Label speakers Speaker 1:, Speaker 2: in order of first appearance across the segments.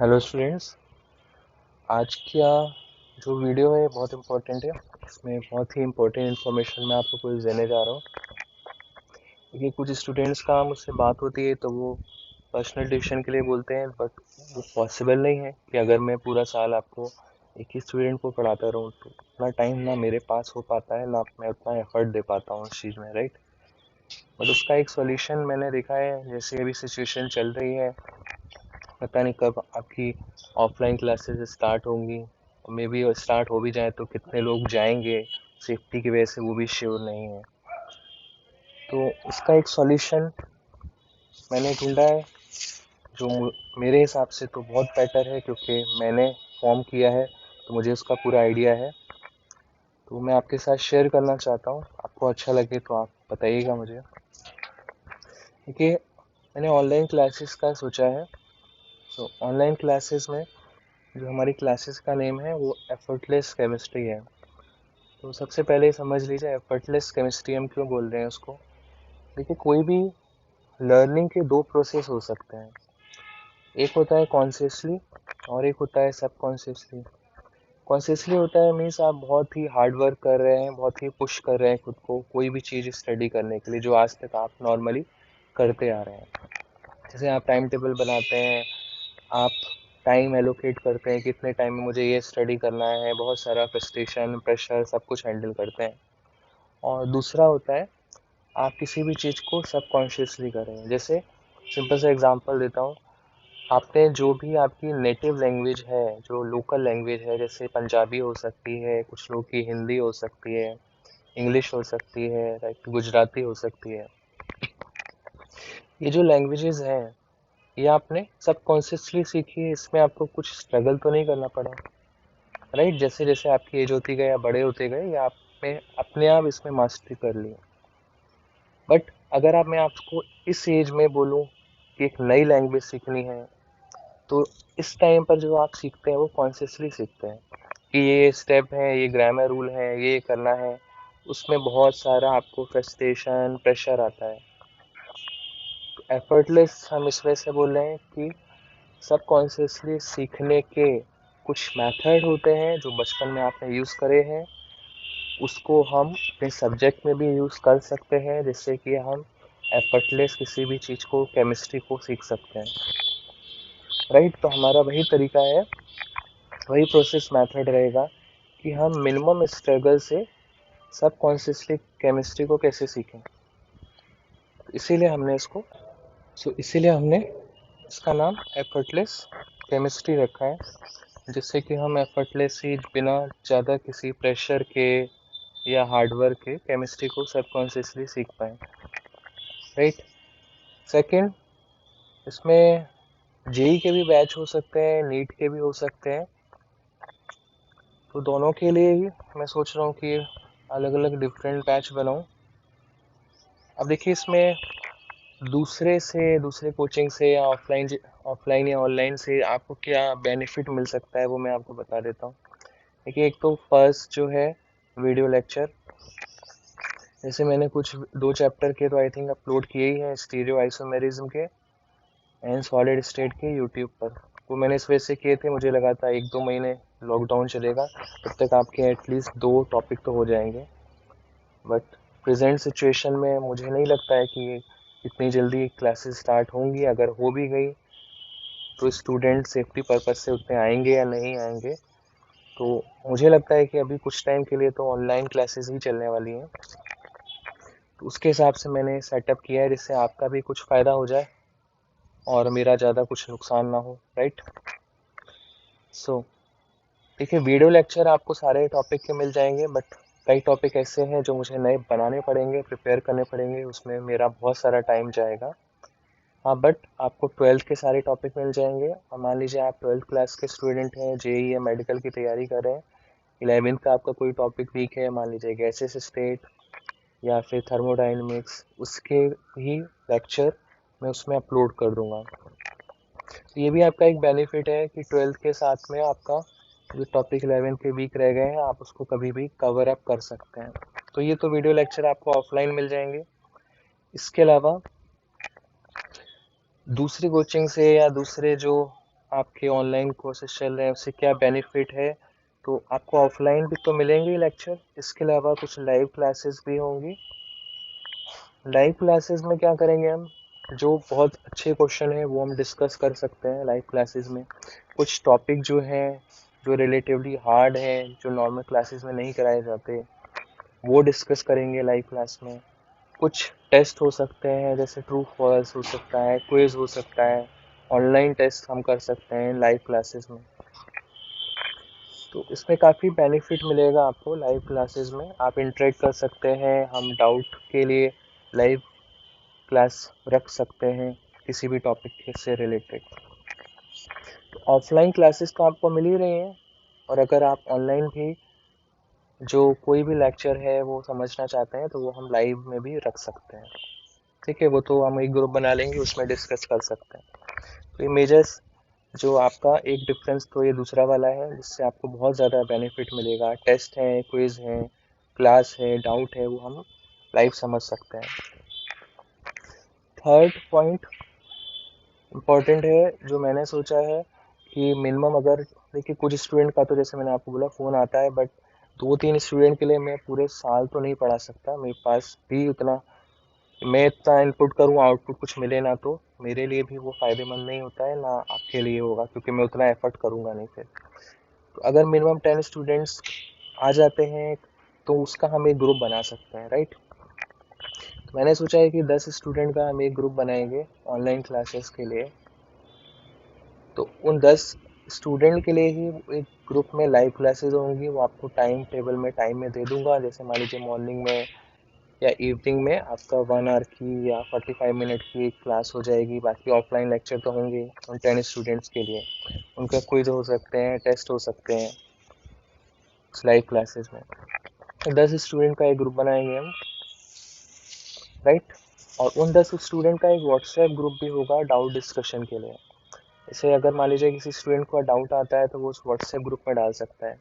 Speaker 1: Hello students. आज का जो वीडियो है बहुत इम्पोर्टेंट है। इसमें बहुत ही इम्पोर्टेंट इन्फॉर्मेशन मैं आपको कुछ देने जा रहा हूँ। देखिए, कुछ स्टूडेंट्स का मुझसे बात होती है तो वो पर्सनल ट्यूशन के लिए बोलते हैं, बट वो पॉसिबल नहीं है कि अगर मैं पूरा साल आपको एक ही स्टूडेंट को पढ़ाता रहूँ तो उतना टाइम ना मेरे पास हो पाता है, ना मैं उतना एफर्ट दे पाता हूँ उस चीज़ में, राइट। बट उसका एक सॉल्यूशन मैंने देखा है। जैसे अभी सिचुएशन चल रही है, पता नहीं कब आपकी ऑफलाइन क्लासेस स्टार्ट होंगी, मे बी स्टार्ट हो भी जाए तो कितने लोग जाएंगे, सेफ्टी की वजह से वो भी श्योर नहीं है। तो इसका एक सॉल्यूशन मैंने ढूंढा है जो मेरे हिसाब से तो बहुत बेटर है, क्योंकि मैंने फॉर्म किया है तो मुझे उसका पूरा आइडिया है। तो मैं आपके साथ शेयर करना चाहता हूँ, आपको अच्छा लगे तो आप बताइएगा मुझे। देखिए, मैंने ऑनलाइन क्लासेस का सोचा है। सो ऑनलाइन क्लासेस में जो हमारी क्लासेस का नेम है वो एफर्टलेस केमिस्ट्री है। तो सबसे पहले समझ लीजिए एफर्टलेस केमिस्ट्री हम क्यों बोल रहे हैं उसको। देखिए, कोई भी लर्निंग के दो प्रोसेस हो सकते हैं। एक होता है कॉन्शियसली और एक होता है सबकॉन्शियसली। कॉन्शियसली होता है मीन्स आप बहुत ही हार्ड वर्क कर रहे हैं, बहुत ही पुश कर रहे हैं खुद को कोई भी चीज़ स्टडी करने के लिए जो आज तक आप नॉर्मली करते आ रहे हैं। जैसे आप टाइम टेबल बनाते हैं, आप टाइम एलोकेट करते हैं, कितने टाइम में मुझे ये स्टडी करना है, बहुत सारा फ्रस्ट्रेशन प्रेशर सब कुछ हैंडल करते हैं। और दूसरा होता है आप किसी भी चीज़ को सबकॉन्शियसली कर रहे हैं। जैसे सिंपल सा एग्जांपल देता हूँ। आपने जो भी आपकी नेटिव लैंग्वेज है, जो लोकल लैंग्वेज है, जैसे पंजाबी हो सकती है, कुछ लोग की हिंदी हो सकती है, इंग्लिश हो सकती है, राइट, गुजराती हो सकती है। ये जो लैंग्वेजेस हैं ये आपने सबकॉन्शियसली सीखी है, इसमें आपको कुछ स्ट्रगल तो नहीं करना पड़ा, राइट। जैसे जैसे आपकी एज होती गई या बड़े होते गए या आपने अपने आप इसमें मास्टरी कर ली। बट अगर आप मैं आपको इस एज में बोलूँ कि एक नई लैंग्वेज सीखनी है, तो इस टाइम पर जो आप सीखते हैं वो कॉन्शियसली सीखते हैं कि ये स्टेप है, ये ग्रामर रूल है, ये करना है। उसमें बहुत सारा आपको फ्रस्ट्रेशन प्रेशर आता है। तो एफर्टलेस हम इस वजह से बोल रहे हैं कि सबकॉन्शियसली सीखने के कुछ मेथड होते हैं जो बचपन में आपने यूज़ करे हैं, उसको हम अपने सब्जेक्ट में भी यूज़ कर सकते हैं, जिससे कि हम एफर्टलेस किसी भी चीज़ को, केमिस्ट्री को सीख सकते हैं, राइट। तो हमारा वही तरीका है, वही प्रोसेस मेथड रहेगा कि हम मिनिमम स्ट्रगल से सबकॉन्शियसली केमिस्ट्री को कैसे सीखें। तो इसीलिए हमने इसका नाम एफर्टलेस केमिस्ट्री रखा है, जिससे कि हम एफर्टलेसली बिना ज़्यादा किसी प्रेशर के या हार्डवर्क के केमिस्ट्री को सबकॉन्शियसली सीख पाए, राइट। सेकंड, इसमें जेई के भी बैच हो सकते हैं, नीट के भी हो सकते हैं। तो दोनों के लिए ही मैं सोच रहा हूँ कि अलग अलग डिफरेंट बैच बनाऊँ। अब देखिए, इसमें दूसरे कोचिंग से या ऑफलाइन या ऑनलाइन से आपको क्या बेनिफिट मिल सकता है वो मैं आपको बता देता हूँ। देखिए, एक तो फर्स्ट जो है वीडियो लेक्चर। जैसे मैंने कुछ दो चैप्टर के तो आई थिंक अपलोड किए ही हैं, स्टीरियो आइसोमेरिज्म के एंड सॉलिड स्टेट के, यूट्यूब पर। वो मैंने इस वजह से किए थे, मुझे लगा था 1-2 महीने लॉकडाउन चलेगा तब तक आपके एटलीस्ट 2 टॉपिक तो हो जाएंगे। बट प्रेजेंट सिचुएशन में मुझे नहीं लगता है कि इतनी जल्दी क्लासेस स्टार्ट होंगी। अगर हो भी गई तो स्टूडेंट सेफ्टी पर्पज से उतने आएंगे या नहीं आएंगे। तो मुझे लगता है कि अभी कुछ टाइम के लिए तो ऑनलाइन क्लासेस ही चलने वाली हैं। तो उसके हिसाब से मैंने सेटअप किया है, जिससे आपका भी कुछ फ़ायदा हो जाए और मेरा ज़्यादा कुछ नुकसान ना हो, राइट। सो देखिए, वीडियो लेक्चर आपको सारे टॉपिक के मिल जाएंगे, बट कई टॉपिक ऐसे हैं जो मुझे नए बनाने पड़ेंगे, प्रिपेयर करने पड़ेंगे, उसमें मेरा बहुत सारा टाइम जाएगा। हाँ, बट आपको 12th के सारे टॉपिक मिल जाएंगे। और मान लीजिए आप 12th क्लास के स्टूडेंट हैं, जेई या मेडिकल की तैयारी कर रहे हैं, 11th का आपका कोई टॉपिक वीक है, मान लीजिए गैसेस स्टेट या फिर थर्मोडाइनमिक्स, उसके ही लेक्चर मैं उसमें अपलोड कर दूंगा। तो ये भी आपका एक बेनिफिट है कि 12th के साथ में आपका जो टॉपिक 11th के वीक रह गए हैं आप उसको कभी भी कवर अप कर सकते हैं। तो ये तो वीडियो लेक्चर आपको ऑफलाइन मिल जाएंगे। इसके अलावा दूसरी कोचिंग से या दूसरे जो आपके ऑनलाइन कोर्सेज चल रहे हैं उससे क्या बेनिफिट है, तो आपको ऑफलाइन भी तो मिलेंगे लेक्चर, इसके अलावा कुछ लाइव क्लासेस भी होंगी। लाइव क्लासेस में क्या करेंगे हम, जो बहुत अच्छे क्वेश्चन है वो हम डिस्कस कर सकते हैं लाइव क्लासेस में। कुछ टॉपिक जो हैं जो रिलेटिवली हार्ड हैं, जो नॉर्मल क्लासेस में नहीं कराए जाते, वो डिस्कस करेंगे लाइव क्लास में। कुछ टेस्ट हो सकते हैं, जैसे ट्रू फॉल्स हो सकता है, क्विज हो सकता है, ऑनलाइन टेस्ट हम कर सकते हैं लाइव क्लासेस में। तो इसमें काफ़ी बेनिफिट मिलेगा आपको लाइव क्लासेस में, आप इंटरेक्ट कर सकते हैं, हम डाउट के लिए लाइव क्लास रख सकते हैं किसी भी टॉपिक से रिलेटेड। तो ऑफलाइन क्लासेस तो आपको मिल ही रही हैं, और अगर आप ऑनलाइन भी जो कोई भी लेक्चर है वो समझना चाहते हैं तो वो हम लाइव में भी रख सकते हैं। ठीक है, वो तो हम एक ग्रुप बना लेंगे, उसमें डिस्कस कर सकते हैं। तो ये मेजर्स जो आपका एक डिफरेंस तो ये दूसरा वाला है जिससे आपको बहुत ज़्यादा बेनिफिट मिलेगा। टेस्ट है, क्विज है, क्लास है, डाउट है, वो हम लाइव समझ सकते हैं। थर्ड पॉइंट इम्पॉर्टेंट है जो मैंने सोचा है कि मिनिमम, अगर देखिए कुछ स्टूडेंट का तो जैसे मैंने आपको बोला फ़ोन आता है, बट 2-3 स्टूडेंट के लिए मैं पूरे साल तो नहीं पढ़ा सकता, मेरे पास भी उतना, मैं इतना इनपुट करूँ आउटपुट कुछ मिले ना, तो मेरे लिए भी वो फ़ायदेमंद नहीं होता है, ना आपके लिए होगा, क्योंकि मैं उतना एफर्ट करूँगा नहीं फिर। तो अगर मिनिमम 10 स्टूडेंट्स आ जाते हैं तो उसका हम एक ग्रुप बना सकते हैं, राइट। तो मैंने सोचा है कि 10 स्टूडेंट का हम एक ग्रुप बनाएंगे ऑनलाइन क्लासेस के लिए। तो उन 10 स्टूडेंट के लिए ही एक ग्रुप में लाइव क्लासेस होंगी, वो आपको टाइम टेबल में टाइम में दे दूंगा। जैसे मान लीजिए मॉर्निंग में या इवनिंग में आपका 1 आवर की या 45 मिनट की एक क्लास हो जाएगी। बाकी ऑफलाइन लेक्चर तो होंगे उन 10 स्टूडेंट्स के लिए, उनका क्विज हो सकते हैं, टेस्ट हो सकते हैं लाइव क्लासेस में। तो 10 स्टूडेंट का एक ग्रुप बनाएंगे हम, राइट। और उन 10 स्टूडेंट का एक व्हाट्सएप ग्रुप भी होगा डाउट डिस्कशन के लिए। जैसे अगर मान लीजिए किसी स्टूडेंट को डाउट आता है तो वो उस व्हाट्सएप ग्रुप में डाल सकता है।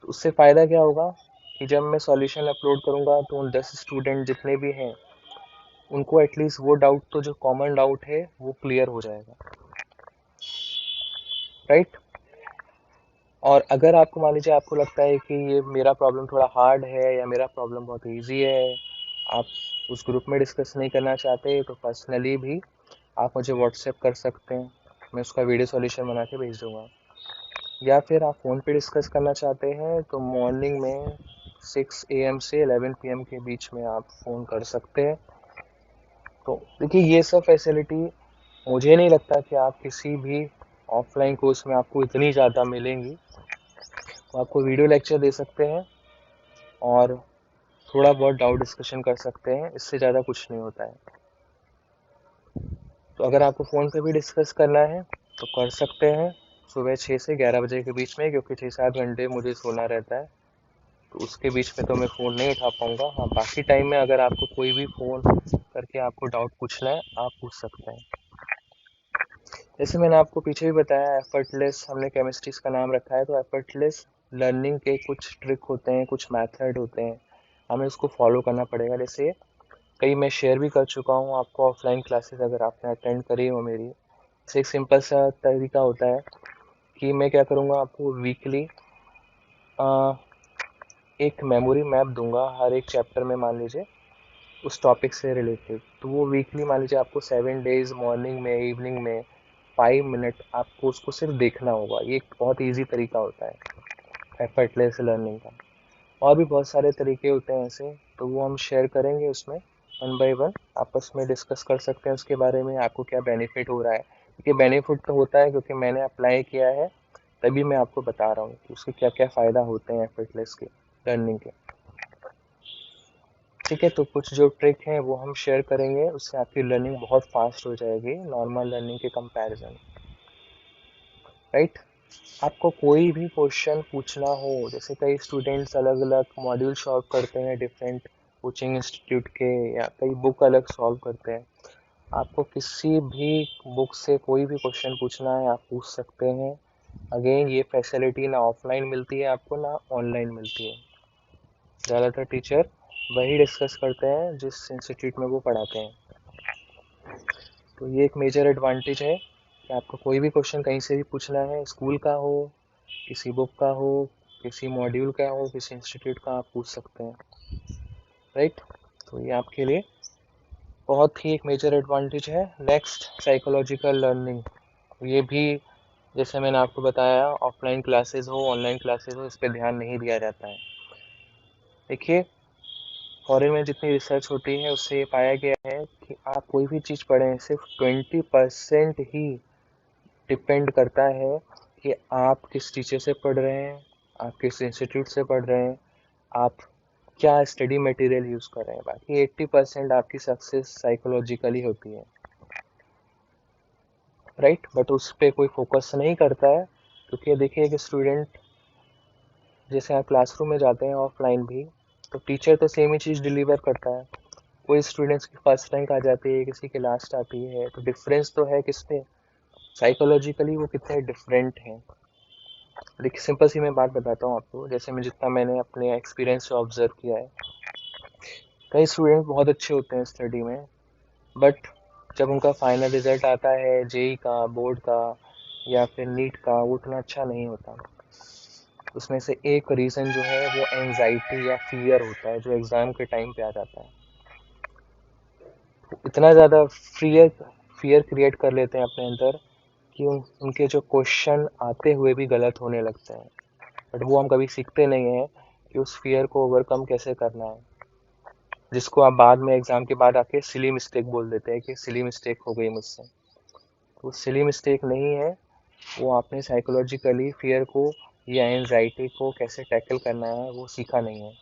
Speaker 1: तो उससे फ़ायदा क्या होगा कि जब मैं सॉल्यूशन अपलोड करूँगा तो उन 10 स्टूडेंट जितने भी हैं उनको एटलीस्ट वो डाउट, तो जो कॉमन डाउट है वो क्लियर हो जाएगा, राइट। और अगर आपको मान लीजिए आपको लगता है कि ये मेरा प्रॉब्लम थोड़ा हार्ड है या मेरा प्रॉब्लम बहुत इजी है, आप उस ग्रुप में डिस्कस नहीं करना चाहते, तो पर्सनली भी आप मुझे व्हाट्सएप कर सकते हैं, मैं उसका वीडियो सॉल्यूशन बना के भेज दूंगा। या फिर आप फ़ोन पे डिस्कस करना चाहते हैं तो मॉर्निंग में 6 AM से 11 PM के बीच में आप फ़ोन कर सकते हैं। तो देखिए ये सब फैसिलिटी मुझे नहीं लगता कि आप किसी भी ऑफलाइन कोर्स में आपको इतनी ज़्यादा मिलेंगी। तो आपको वीडियो लेक्चर दे सकते हैं और थोड़ा बहुत डाउट डिस्कशन कर सकते हैं, इससे ज़्यादा कुछ नहीं होता है। तो अगर आपको फ़ोन पे भी डिस्कस करना है तो कर सकते हैं, सुबह 6 से 11 बजे के बीच में, क्योंकि 6-7 घंटे मुझे सोना रहता है, तो उसके बीच में तो मैं फ़ोन नहीं उठा पाऊँगा। हाँ, बाकी टाइम में अगर आपको कोई भी फ़ोन करके आपको डाउट पूछना है आप पूछ सकते हैं। जैसे मैंने आपको पीछे भी बताया, एफर्टलेस हमने केमिस्ट्रीज का नाम रखा है, तो एफर्टलेस लर्निंग के कुछ ट्रिक होते हैं, कुछ मेथड होते हैं, हमें उसको फॉलो करना पड़ेगा। जैसे कई मैं शेयर भी कर चुका हूँ आपको ऑफलाइन क्लासेस, अगर आपने अटेंड करी हो मेरी। जैसे एक सिंपल सा तरीका होता है कि मैं क्या करूँगा, आपको वीकली एक मेमोरी मैप दूंगा हर एक चैप्टर में, मान लीजिए उस टॉपिक से रिलेटेड। तो वो वीकली मान लीजिए आपको 7 डेज मॉर्निंग में, इवनिंग में 5 मिनट आपको उसको सिर्फ देखना होगा। ये एक बहुत ईजी तरीका होता है एफर्टलेस लर्निंग का। और भी बहुत सारे तरीके होते हैं ऐसे, तो वो हम शेयर करेंगे उसमें, वन बाय वन आपस में डिस्कस कर सकते हैं उसके बारे में, आपको क्या बेनिफिट हो रहा है। क्योंकि बेनिफिट तो होता है क्योंकि मैंने अप्लाई किया है, तभी मैं आपको बता रहा हूँ कि उसके क्या क्या फ़ायदा होते हैं एफर्टलेस के लर्निंग के। ठीक है, तो कुछ जो ट्रिक हैं वो हम शेयर करेंगे, उससे आपकी लर्निंग बहुत फास्ट हो जाएगी नॉर्मल लर्निंग के कंपैरिजन, राइट। आपको कोई भी क्वेश्चन पूछना हो, जैसे कई स्टूडेंट्स अलग अलग मॉड्यूल सॉल्व करते हैं डिफरेंट कोचिंग इंस्टीट्यूट के, या कई बुक अलग सॉल्व करते हैं, आपको किसी भी बुक से कोई भी क्वेश्चन पूछना है आप पूछ सकते हैं। अगेन ये फैसिलिटी ना ऑफलाइन मिलती है आपको, ना ऑनलाइन मिलती है। ज़्यादातर टीचर वही डिस्कस करते हैं जिस इंस्टीट्यूट में वो पढ़ाते हैं। तो ये एक मेजर एडवांटेज है कि आपको कोई भी क्वेश्चन कहीं से भी पूछना है, स्कूल का हो, किसी बुक का हो, किसी मॉड्यूल का हो, किसी इंस्टीट्यूट का, आप पूछ सकते हैं, राइट। तो ये आपके लिए बहुत ही एक मेजर एडवांटेज है। Next, psychological learning. ये भी जैसे मैंने आपको बताया, ऑफलाइन क्लासेस हो, ऑनलाइन क्लासेस हो, इस पर ध्यान नहीं दिया जाता है। देखिए, फॉरेन में जितनी रिसर्च होती है उससे ये पाया गया है कि आप कोई भी चीज़ पढ़ें, सिर्फ 20% ही डिपेंड करता है कि आप किस टीचर से पढ़ रहे हैं, आप किस इंस्टीट्यूट से पढ़ रहे हैं, आप क्या स्टडी मटेरियल यूज़ कर रहे हैं। बाकी 80% आपकी सक्सेस साइकोलॉजिकली होती है, राइट। बट उस पर कोई फोकस नहीं करता है, क्योंकि देखिए कि स्टूडेंट, जैसे आप क्लासरूम में जाते हैं ऑफलाइन भी, तो टीचर तो सेम ही चीज़ डिलीवर करता है। कोई स्टूडेंट्स की फर्स्ट रैंक आ जाती है, किसी की लास्ट आती है, तो डिफरेंस तो है किस पे, साइकोलॉजिकली वो कितने डिफरेंट हैं। देखिए, सिंपल सी मैं बात बताता हूँ आपको, जैसे मैंने अपने एक्सपीरियंस से ऑब्जर्व किया है। कई स्टूडेंट बहुत अच्छे होते हैं स्टडी में, बट जब उनका फाइनल रिजल्ट आता है, जेई का, बोर्ड का या फिर नीट का, वो उतना अच्छा नहीं होता। उसमें से एक रीज़न जो है वो एंजाइटी या फियर होता है, जो एग्ज़ाम के टाइम पे आ जाता है। इतना ज़्यादा फियर फियर क्रिएट कर लेते हैं अपने अंदर कि उनके जो क्वेश्चन आते हुए भी गलत होने लगते हैं। बट वो हम कभी सीखते नहीं हैं कि उस फियर को ओवरकम कैसे करना है, जिसको आप बाद में एग्ज़ाम के बाद आके सिली मिस्टेक बोल देते हैं कि सिली मिस्टेक हो गई मुझसे। तो सिली मिस्टेक नहीं है, वो आपने साइकोलॉजिकली फियर को या एंजाइटी को कैसे टैकल करना है वो सीखा नहीं है।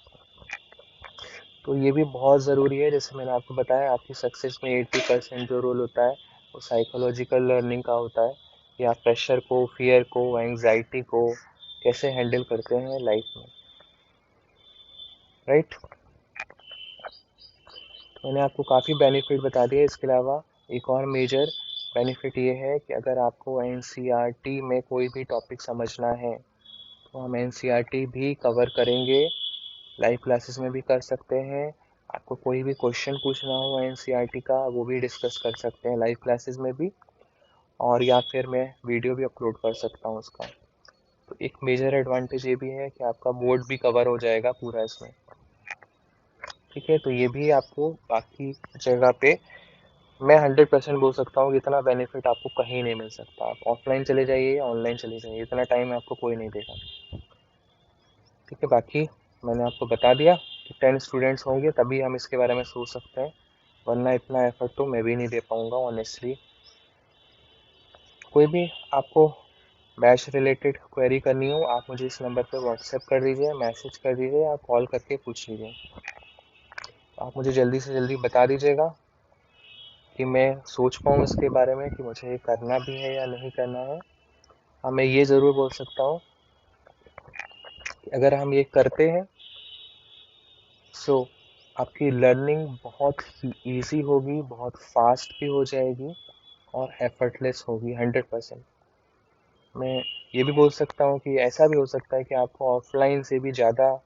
Speaker 1: तो ये भी बहुत ज़रूरी है। जैसे मैंने आपको बताया, आपकी सक्सेस में 80% जो रोल होता है वो साइकोलॉजिकल लर्निंग का होता है, कि आप प्रेशर को, फियर को, एंजाइटी को कैसे हैंडल करते हैं लाइफ में, राइट। मैंने आपको काफ़ी बेनिफिट बता दिए। इसके अलावा एक और मेजर बेनिफिट ये है कि अगर आपको एनसीईआरटी में कोई भी टॉपिक समझना है, तो हम एनसीईआरटी भी कवर करेंगे, लाइव क्लासेस में भी कर सकते हैं। आपको कोई भी क्वेश्चन पूछना हो एनसीईआरटी का, वो भी डिस्कस कर सकते हैं लाइव क्लासेस में भी, और या फिर मैं वीडियो भी अपलोड कर सकता हूँ उसका। तो एक मेजर एडवांटेज ये भी है कि आपका बोर्ड भी कवर हो जाएगा पूरा इसमें, ठीक है। तो ये भी आपको बाकी जगह पे मैं 100% बोल सकता हूँ कि इतना बेनिफिट आपको कहीं नहीं मिल सकता। आप ऑफलाइन चले जाइए या ऑनलाइन चले जाइए, इतना टाइम आपको कोई नहीं देगा, ठीक है। बाकी मैंने आपको बता दिया कि 10 स्टूडेंट्स होंगे तभी हम इसके बारे में सोच सकते हैं, वरना इतना एफर्ट तो मैं भी नहीं दे पाऊँगा ऑनेस्टली। कोई भी आपको बैच रिलेटेड क्वेरी करनी हो, आप मुझे इस नंबर पे व्हाट्सएप कर दीजिए, मैसेज कर दीजिए या कॉल करके पूछ लीजिए। आप मुझे जल्दी से जल्दी बता दीजिएगा कि मैं सोच पाऊँ इसके बारे में कि मुझे ये करना भी है या नहीं करना है। हाँ, मैं ये ज़रूर बोल सकता हूँ कि अगर हम ये करते हैं, सो आपकी लर्निंग बहुत ही ईजी होगी, बहुत फास्ट भी हो जाएगी और एफर्टलेस होगी 100%। मैं ये भी बोल सकता हूँ कि ऐसा भी हो सकता है कि आपको ऑफलाइन से भी ज़्यादा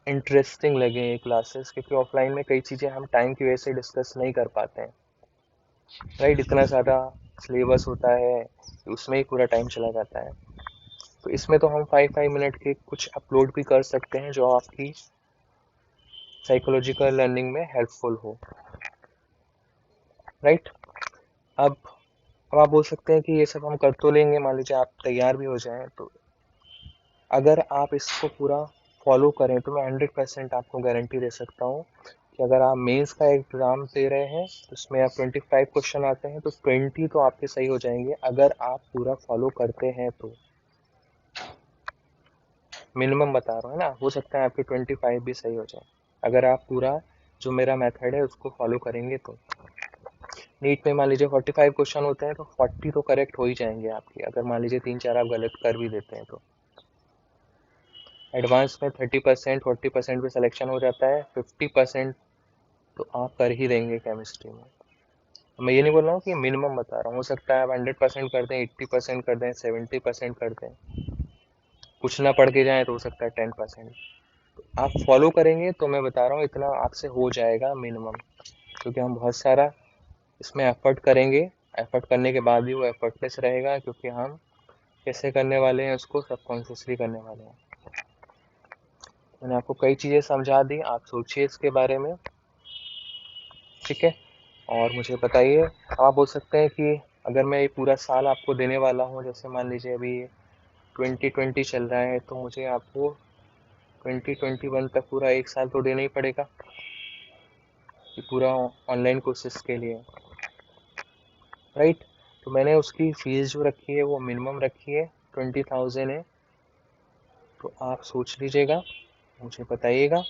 Speaker 1: इंटरेस्टिंग लगे ये क्लासेस, क्योंकि ऑफलाइन में कई चीज़ें हम टाइम की वजह से डिस्कस नहीं कर पाते हैं, राइट। इतना ज़्यादा सिलेबस होता है कि उसमें ही पूरा टाइम चला जाता है। तो इसमें तो हम 5 मिनट के कुछ अपलोड भी कर सकते हैं जो आपकी साइकोलॉजिकल लर्निंग में हेल्पफुल हो, राइट। अब आप बोल सकते हैं कि ये सब हम कर तो लेंगे, मान लीजिए आप तैयार भी हो जाएं, तो अगर आप इसको पूरा फॉलो करें तो मैं 100% आपको गारंटी दे सकता हूँ कि अगर आप मेंस का एग्ज़ाम दे रहे हैं तो उसमें आप 25 क्वेश्चन आते हैं तो 20 तो आपके सही हो जाएंगे, अगर आप पूरा फॉलो करते हैं तो। मिनिमम बता रहा हूँ ना, हो सकता है आपके 25 भी सही हो जाए अगर आप पूरा जो मेरा मेथड है उसको फॉलो करेंगे तो। नीट में मान लीजिए 45 क्वेश्चन होते हैं तो 40 तो करेक्ट हो ही जाएंगे आपके, अगर मान लीजिए 3-4 आप गलत कर भी देते हैं तो। एडवांस में 30% 40% पे सिलेक्शन हो जाता है, 50% तो आप कर ही देंगे केमिस्ट्री में। मैं ये नहीं बोल रहा हूँ कि मिनिमम बता रहा हूँ, हो सकता है आप 100% कर दें, 80% कर दें, 70% कर दें, कुछ ना पढ़ के जाएं तो हो सकता है 10%। आप फॉलो करेंगे तो मैं बता रहा हूँ इतना आपसे हो जाएगा मिनिमम, क्योंकि हम बहुत सारा इसमें एफर्ट करेंगे एफर्ट करने के बाद भी वो एफर्टलेस रहेगा, क्योंकि हम कैसे करने वाले हैं उसको सबकॉन्शियसली करने वाले हैं। मैंने आपको कई चीज़ें समझा दी, आप सोचिए इसके बारे में, ठीक है। और मुझे बताइए, आप बोल सकते हैं कि अगर मैं ये पूरा साल आपको देने वाला हूँ, जैसे मान लीजिए अभी 2020 चल रहा है, तो मुझे आपको 2021 तक पूरा एक साल तो देना ही पड़ेगा, कि पूरा ऑनलाइन कोर्सेज के लिए, राइट। तो मैंने उसकी फीस जो रखी है वो मिनिमम रखी है, 20,000 है। तो आप सोच लीजिएगा, मुझे बताइएगा।